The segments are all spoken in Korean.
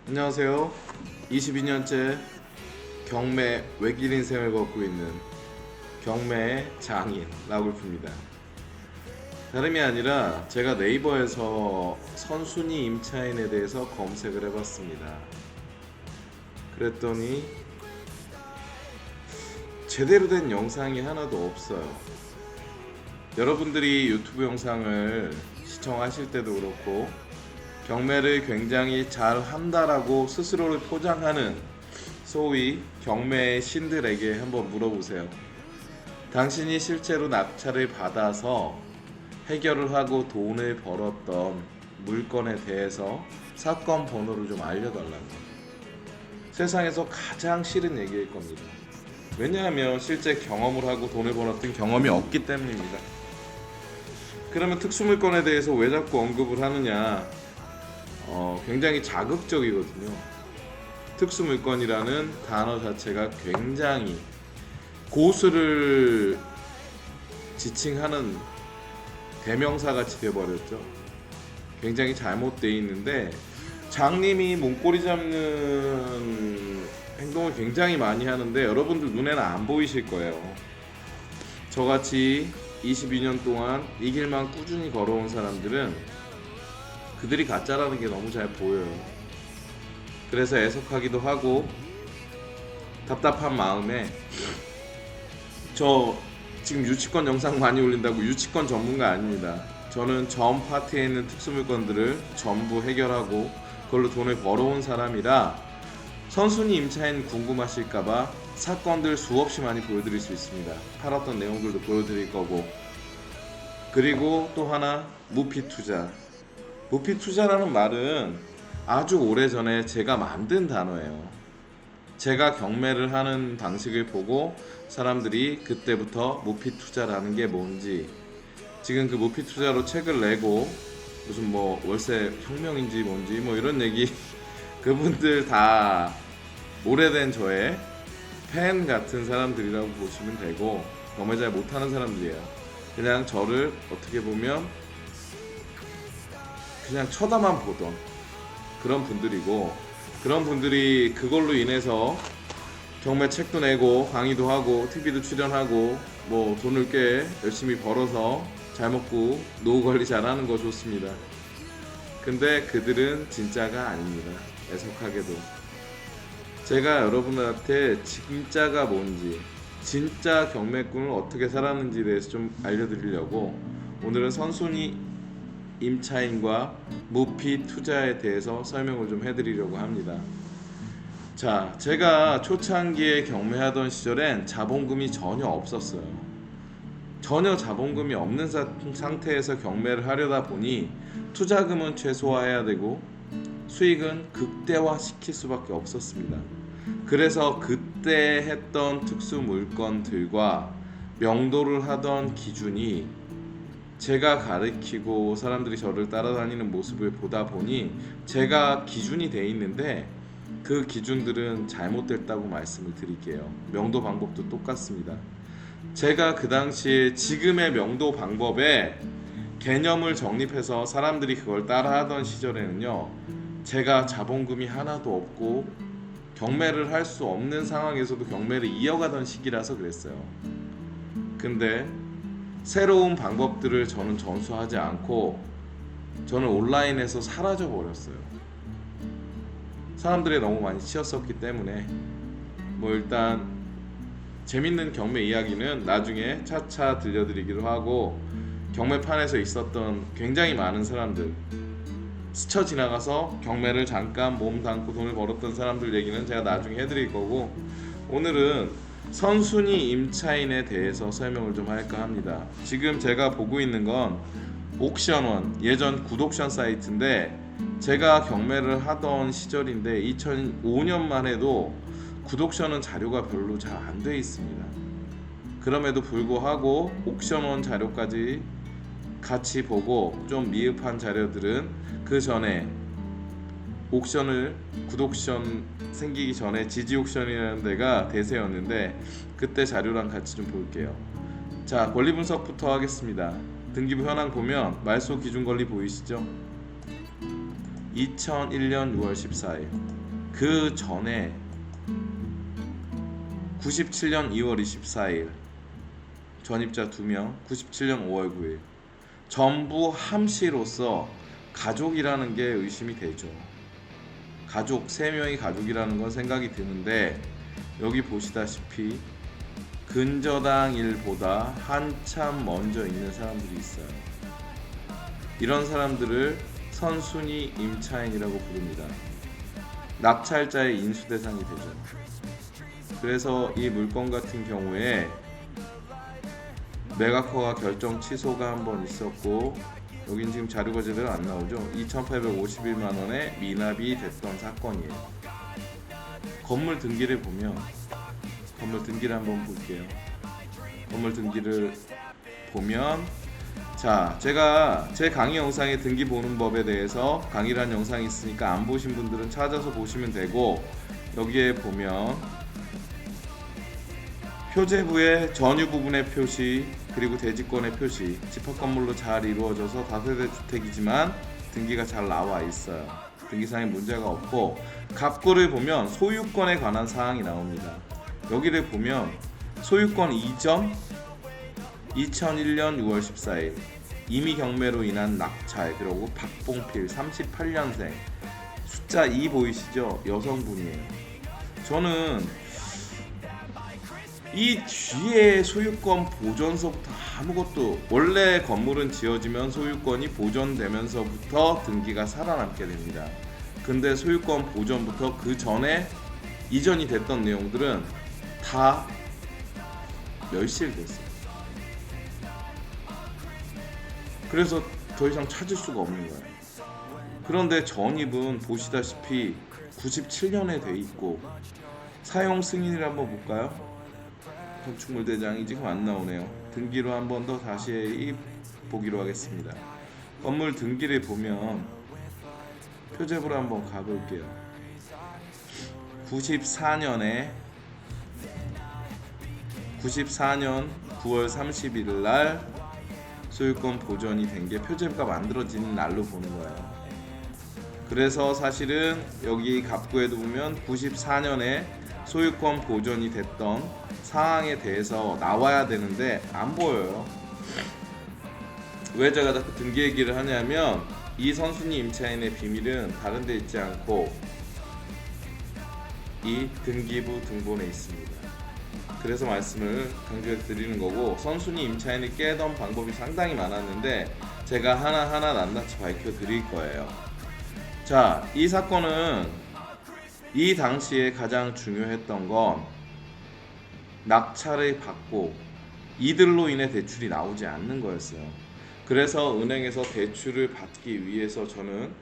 안녕하세요. 22년째 경매 외길 인생을 걷고 있는 경매의 장인 라울프입니다. 다름이 아니라 제가 네이버에서 선순위 임차인에 대해서 검색을 해봤습니다. 그랬더니 제대로 된 영상이 하나도 없어요. 여러분들이 유튜브 영상을 시청하실 때도 그렇고 경매를 굉장히 잘 한다라고 스스로를 포장하는 소위 경매의 신들에게 한번 물어보세요. 당신이 실제로 낙찰을 받아서 해결을 하고 돈을 벌었던 물건에 대해서 사건 번호를 좀 알려달라고. 세상에서 가장 싫은 얘기일 겁니다. 왜냐하면 실제 경험을 하고 돈을 벌었던 경험이 없기 때문입니다. 그러면 특수물건에 대해서 왜 자꾸 언급을 하느냐? 굉장히 자극적이거든요. 특수물건이라는 단어 자체가 굉장히 고수를 지칭하는 대명사같이 되어버렸죠. 굉장히 잘못되어 있는데 장님이 문고리 잡는 행동을 굉장히 많이 하는데 여러분들 눈에는 안 보이실 거예요. 저같이 22년 동안 이 길만 꾸준히 걸어온 사람들은 그들이 가짜라는 게 너무 잘 보여요. 그래서 애석하기도 하고 답답한 마음에 저 지금 유치권 영상 많이 올린다고 유치권 전문가 아닙니다. 저는 전 파트에 있는 특수물건들을 전부 해결하고 그걸로 돈을 벌어온 사람이라 선순위 임차인 궁금하실까봐 사건들 수없이 많이 보여드릴 수 있습니다. 팔았던 내용들도 보여드릴 거고. 그리고 또 하나, 무피투자. 무피투자라는 말은 아주 오래전에 제가 만든 단어예요. 제가 경매를 하는 방식을 보고 사람들이 그때부터 무피투자라는 게 뭔지, 지금 그 무피투자로 책을 내고 무슨 뭐 월세 혁명인지 뭔지 뭐 이런 얘기 그분들 다 오래된 저의 팬 같은 사람들이라고 보시면 되고, 경매 잘 못하는 사람들이에요. 그냥 저를 어떻게 보면 그냥 쳐다만 보던 그런 분들이고, 그런 분들이 그걸로 인해서 경매 책도 내고 강의도 하고 TV도 출연하고 뭐 돈을 꽤 열심히 벌어서 잘 먹고 노후 관리 잘하는 거 좋습니다. 근데 그들은 진짜가 아닙니다. 애석하게도 제가 여러분한테 진짜가 뭔지, 진짜 경매꾼을 어떻게 살았는지에 대해서 좀 알려드리려고 오늘은 선순위 임차인과 무피 투자에 대해서 설명을 좀 해드리려고 합니다. 자, 제가 초창기에 경매하던 시절엔 자본금이 전혀 없었어요. 전혀 자본금이 없는 상태에서 경매를 하려다 보니 투자금은 최소화해야 되고 수익은 극대화시킬 수밖에 없었습니다. 그래서 그때 했던 특수 물건들과 명도를 하던 기준이 제가 가르치고 사람들이 저를 따라다니는 모습을 보다 보니 제가 기준이 돼 있는데 그 기준들은 잘못됐다고 말씀을 드릴게요. 명도 방법도 똑같습니다. 제가 그 당시에 지금의 명도 방법에 개념을 정립해서 사람들이 그걸 따라하던 시절에는요, 제가 자본금이 하나도 없고 경매를 할 수 없는 상황에서도 경매를 이어가던 시기라서 그랬어요. 근데 새로운 방법들을 저는 전수하지 않고 저는 온라인에서 사라져 버렸어요. 사람들이 너무 많이 치였었기 때문에. 뭐 일단 재밌는 경매 이야기는 나중에 차차 들려드리기로 하고, 경매판에서 있었던 굉장히 많은 사람들, 스쳐 지나가서 경매를 잠깐 몸 담고 돈을 벌었던 사람들 얘기는 제가 나중에 해드릴 거고, 오늘은 선순위 임차인에 대해서 설명을 좀 할까 합니다. 지금 제가 보고 있는 건 옥션원, 예전 굿옥션 사이트인데 제가 경매를 하던 시절인데 2005년만 해도 굿옥션은 자료가 별로 잘 안 돼 있습니다. 그럼에도 불구하고 옥션원 자료까지 같이 보고 좀 미흡한 자료들은 그 전에 굿옥션 생기기 전에 지지옥션이라는 데가 대세였는데 그때 자료랑 같이 좀 볼게요. 자, 권리 분석부터 하겠습니다. 등기부 현황 보면 말소 기준 권리 보이시죠? 2001년 6월 14일 그 전에 97년 2월 24일 전입자 2명, 97년 5월 9일 전부 함씨로서 가족이라는 게 의심이 되죠. 가족, 3명이 가족이라는 건 생각이 드는데 여기 보시다시피 근저당 일보다 한참 먼저 있는 사람들이 있어요. 이런 사람들을 선순위 임차인이라고 부릅니다. 낙찰자의 인수 대상이 되죠. 그래서 이 물건 같은 경우에 매각허가 결정 취소가 한 번 있었고, 여긴 지금 자료가 제대로 안 나오죠. 2,851만 원에 미납이 됐던 사건이에요. 건물 등기를 보면, 건물 등기를 한번 볼게요. 건물 등기를 보면, 자, 제가 제 강의 영상에 등기 보는 법에 대해서 강의란 영상이 있으니까 안 보신 분들은 찾아서 보시면 되고, 여기에 보면 표제부의 전유 부분의 표시, 그리고 대지권의 표시, 집합건물로 잘 이루어져서 다세대 주택이지만 등기가 잘 나와 있어요. 등기상에 문제가 없고, 갑구를 보면 소유권에 관한 사항이 나옵니다. 여기를 보면 소유권 이전 2001년 6월 14일 임의 경매로 인한 낙찰, 그리고 박봉필 38년생, 숫자 2 보이시죠? 여성분이에요. 저는 이 뒤에 소유권 보존서부터 아무것도, 원래 건물은 지어지면 소유권이 보존되면서부터 등기가 살아남게 됩니다. 근데 소유권 보존부터 그 전에 이전이 됐던 내용들은 다 멸실됐어요. 그래서 더 이상 찾을 수가 없는 거예요. 그런데 전입은 보시다시피 97년에 돼 있고, 사용 승인을 한번 볼까요? 건축물 대장이 지금 안 나오네요. 등기로 한 번 더 다시 보기로 하겠습니다. 건물 등기를 보면 표제부로 한번 가볼게요. 94년 9월 30일 날 소유권 보존이 된 게 표제부가 만들어진 날로 보는 거예요. 그래서 사실은 여기 갑구에도 보면 94년에 소유권 보존이 됐던 사항에 대해서 나와야 되는데 안 보여요. 왜 제가 자꾸 등기 얘기를 하냐면, 이 선순위 임차인의 비밀은 다른 데 있지 않고 이 등기부 등본에 있습니다. 그래서 말씀을 강조해 드리는 거고, 선순위 임차인을 깨던 방법이 상당히 많았는데 제가 하나하나 낱낱이 밝혀 드릴 거예요. 자, 이 사건은 이 당시에 가장 중요했던 건 낙찰을 받고 이들로 인해 대출이 나오지 않는 거였어요. 그래서 은행에서 대출을 받기 위해서 저는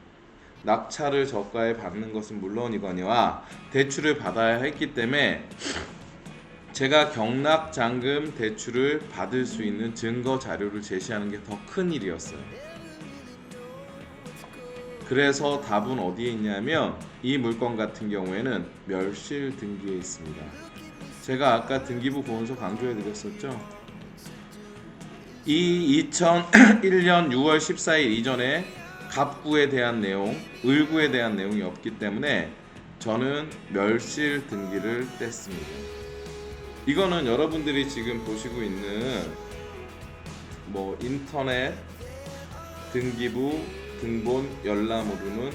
낙찰을 저가에 받는 것은 물론이거니와 대출을 받아야 했기 때문에 제가 경락잔금 대출을 받을 수 있는 증거 자료를 제시하는 게 더 큰 일이었어요. 그래서 답은 어디에 있냐면, 이 물건 같은 경우에는 멸실 등기에 있습니다. 제가 아까 등기부 보험서 강조해 드렸었죠. 이 2001년 6월 14일 이전에 갑구에 대한 내용, 을구에 대한 내용이 없기 때문에 저는 멸실 등기를 뗐습니다. 이거는 여러분들이 지금 보시고 있는 인터넷 등기부 등본 열람으로는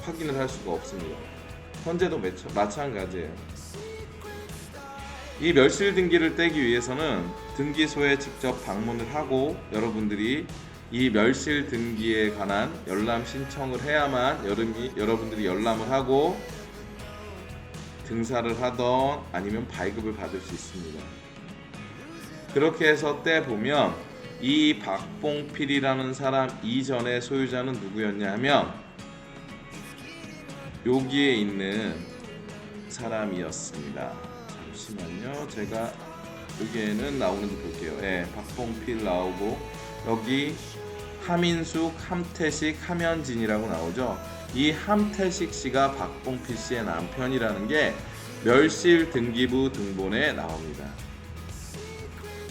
확인을 할 수가 없습니다. 현재도 마찬가지예요. 이 멸실 등기를 떼기 위해서는 등기소에 직접 방문을 하고 여러분들이 이 멸실 등기에 관한 열람 신청을 해야만 여러분들이 열람을 하고 등사를 하던 아니면 발급을 받을 수 있습니다. 그렇게 해서 떼보면 이 박봉필이라는 사람 이전의 소유자는 누구였냐 하면 여기에 있는 사람이었습니다. 잠시만요. 제가 여기에는 나오는지 볼게요. 네, 박봉필 나오고 여기 함인숙, 함태식, 함현진이라고 나오죠. 이 함태식 씨가 박봉필 씨의 남편이라는 게 멸실 등기부 등본에 나옵니다.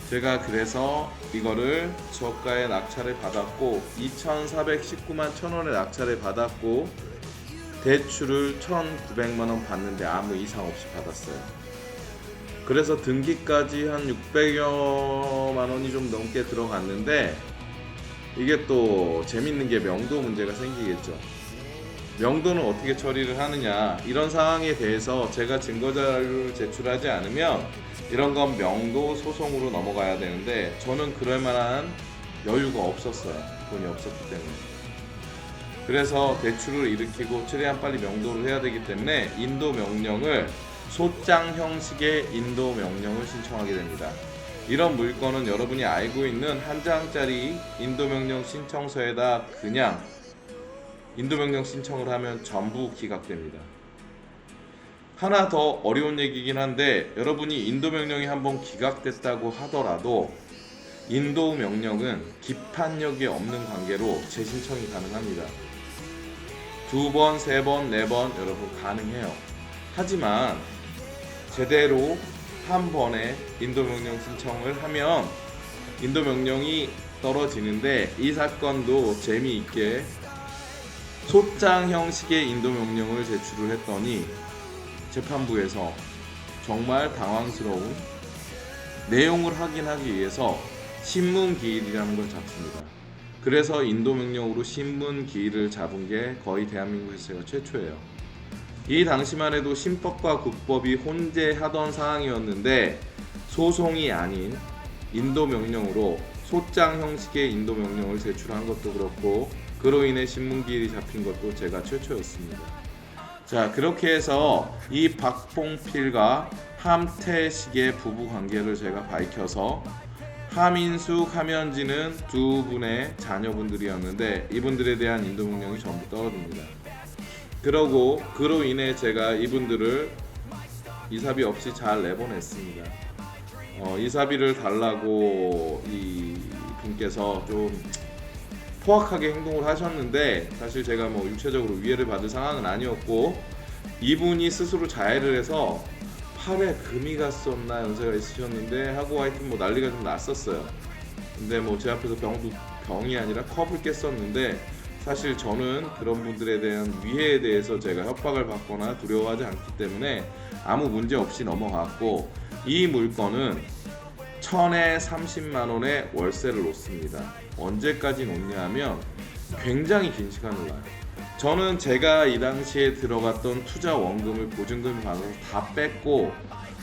제가 그래서 이거를 저가에 낙찰을 받았고 2,419만 1,000원에 낙찰을 받았고 대출을 1,900만 원 받는데 아무 이상 없이 받았어요. 그래서 등기까지 한 600여만 원이 좀 넘게 들어갔는데, 이게 또 재밌는 게 명도 문제가 생기겠죠. 명도는 어떻게 처리를 하느냐, 이런 상황에 대해서 제가 증거자료를 제출하지 않으면 이런 건 명도 소송으로 넘어가야 되는데, 저는 그럴 만한 여유가 없었어요. 돈이 없었기 때문에. 그래서 대출을 일으키고 최대한 빨리 명도를 해야 되기 때문에 인도 명령을, 소장 형식의 인도 명령을 신청하게 됩니다. 이런 물건은 여러분이 알고 있는 한 장짜리 인도 명령 신청서에다 그냥 인도 명령 신청을 하면 전부 기각됩니다. 하나 더 어려운 얘기긴 한데, 여러분이 인도 명령이 한번 기각됐다고 하더라도 인도 명령은 기판력이 없는 관계로 재신청이 가능합니다. 2번, 3번, 4번 여러분 가능해요. 하지만 제대로 한 번에 인도 명령 신청을 하면 인도 명령이 떨어지는데, 이 사건도 재미있게 소장 형식의 인도 명령을 제출을 했더니 재판부에서 정말 당황스러운 내용을 확인하기 위해서 신문기일이라는 걸 잡습니다. 그래서 인도 명령으로 신문기일을 잡은 게 거의 대한민국에서 제가 최초예요. 이 당시만 해도 신법과 국법이 혼재하던 상황이었는데, 소송이 아닌 인도 명령으로 소장 형식의 인도 명령을 제출한 것도 그렇고, 그로 인해 신문기일이 잡힌 것도 제가 최초였습니다. 자, 그렇게 해서 이 박봉필과 함태식의 부부 관계를 제가 밝혀서, 하민숙, 하면지는 두 분의 자녀분들이었는데 이분들에 대한 인도 명령이 전부 떨어집니다. 그로 인해 제가 이분들을 이사비 없이 잘 내보냈습니다. 이사비를 달라고 이 분께서 좀 포악하게 행동을 하셨는데, 사실 제가 뭐 육체적으로 위해를 받을 상황은 아니었고, 이분이 스스로 자해를 해서 팔에 금이 갔었나 연세가 있으셨는데 하고, 하여튼 뭐 난리가 좀 났었어요. 근데 뭐 제 앞에서 병이 아니라 컵을 깼었는데, 사실 저는 그런 분들에 대한 위해에 대해서 제가 협박을 받거나 두려워하지 않기 때문에 아무 문제 없이 넘어갔고, 이 물건은 1000에 30만 원의 월세를 놓습니다. 언제까지 놓냐 하면 굉장히 긴 시간을 놔요. 저는 제가 이 당시에 들어갔던 투자 원금을 보증금 받아서 다 뺐고,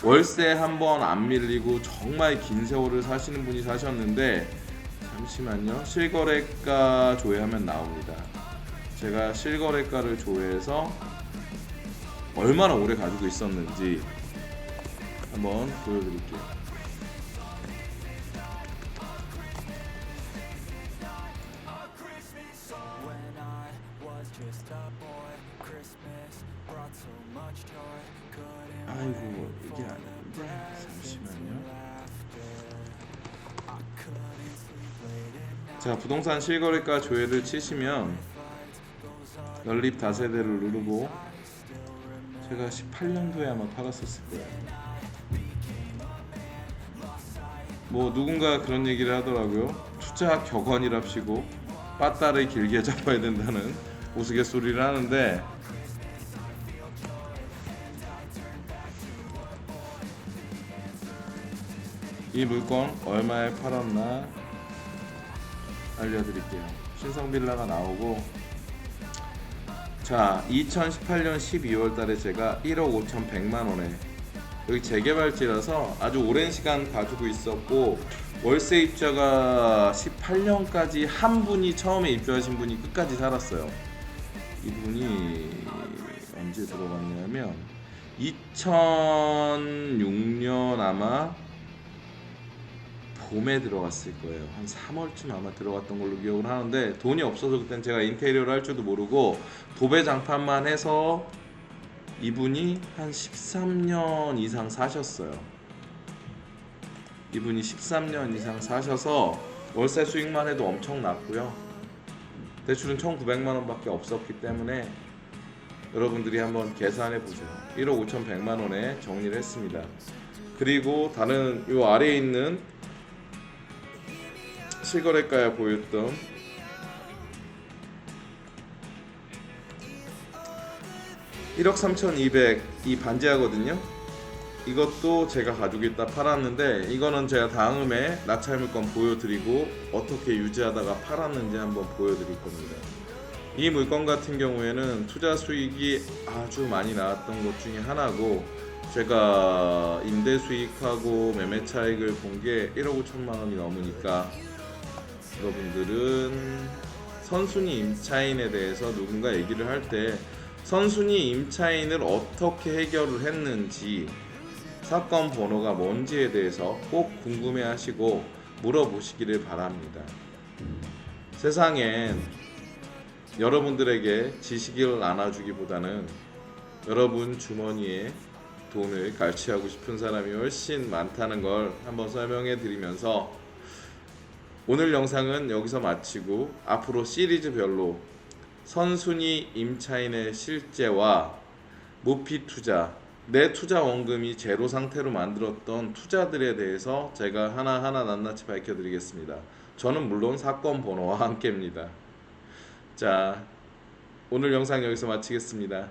월세 한 번 안 밀리고 정말 긴 세월을 사시는 분이 사셨는데, 잠시만요, 실거래가 조회하면 나옵니다. 제가 실거래가를 조회해서 얼마나 오래 가지고 있었는지 한번 보여드릴게요. 아이고, 이게 아닌데, 잠시만요. 자, 부동산 실거래가 조회를 치시면 연립 다세대를 누르고, 제가 18년도에 아마 팔았었을 거예요. 뭐 누군가 그런 얘기를 하더라고요. 투자 격언이랍시고 빠따를 길게 잡아야 된다는 우스갯소리를 하는데, 이 물건 얼마에 팔았나 알려드릴게요. 신성빌라가 나오고, 자, 2018년 12월 달에 제가 1억 5,100만 원에, 여기 재개발지라서 아주 오랜 시간 가지고 있었고, 월세 입자가 18년까지 한 분이, 처음에 입주하신 분이 끝까지 살았어요. 이분이 언제 들어갔냐면 2006년 아마 봄에 들어갔을 거예요. 한 3월쯤 아마 들어갔던 걸로 기억을 하는데, 돈이 없어서 그땐 제가 인테리어를 할 줄도 모르고 도배 장판만 해서 이분이 한 13년 이상 사셨어요. 이분이 13년 이상 사셔서 월세 수익만 해도 엄청 났고요. 대출은 1,900만 원밖에 없었기 때문에 여러분들이 한번 계산해 보세요. 1억 5,100만 원에 정리를 했습니다. 그리고 다른 요 아래에 있는 실거래가에 보였던 1억 3,200 이 반지하거든요. 이것도 제가 가지고 있다 팔았는데, 이거는 제가 다음에 낙찰 물건 보여드리고 어떻게 유지하다가 팔았는지 한번 보여드릴 겁니다. 이 물건 같은 경우에는 투자 수익이 아주 많이 나왔던 것 중에 하나고, 제가 임대 수익하고 매매 차익을 본 게 1억 5천만 원이 넘으니까, 여러분들은 선순위 임차인에 대해서 누군가 얘기를 할 때 선순위 임차인을 어떻게 해결을 했는지, 사건 번호가 뭔지에 대해서 꼭 궁금해 하시고 물어보시기를 바랍니다. 세상엔 여러분들에게 지식을 나눠주기보다는 여러분 주머니에 돈을 갈취하고 싶은 사람이 훨씬 많다는 걸 한번 설명해 드리면서, 오늘 영상은 여기서 마치고 앞으로 시리즈별로 선순위 임차인의 실제와 무피 투자, 내 투자 원금이 제로 상태로 만들었던 투자들에 대해서 제가 하나하나 낱낱이 밝혀드리겠습니다. 저는 물론 사건 번호와 함께입니다. 자, 오늘 영상 여기서 마치겠습니다.